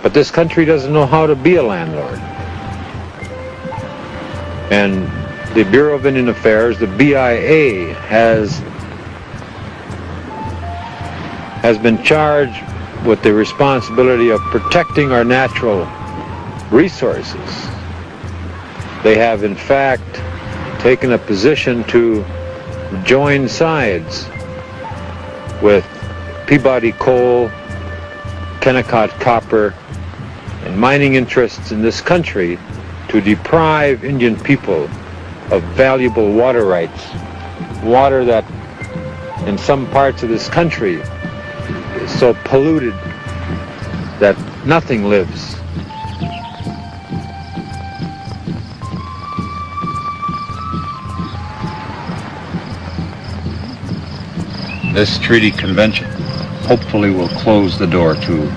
But this country doesn't know how to be a landlord. And the Bureau of Indian Affairs, the BIA, has been charged with the responsibility of protecting our natural resources. They have, in fact, taken a position to join sides with Peabody Coal, Kennecott Copper, and mining interests in this country to deprive Indian people of valuable water rights, water that in some parts of this country is so polluted that nothing lives. This treaty convention hopefully will close the door to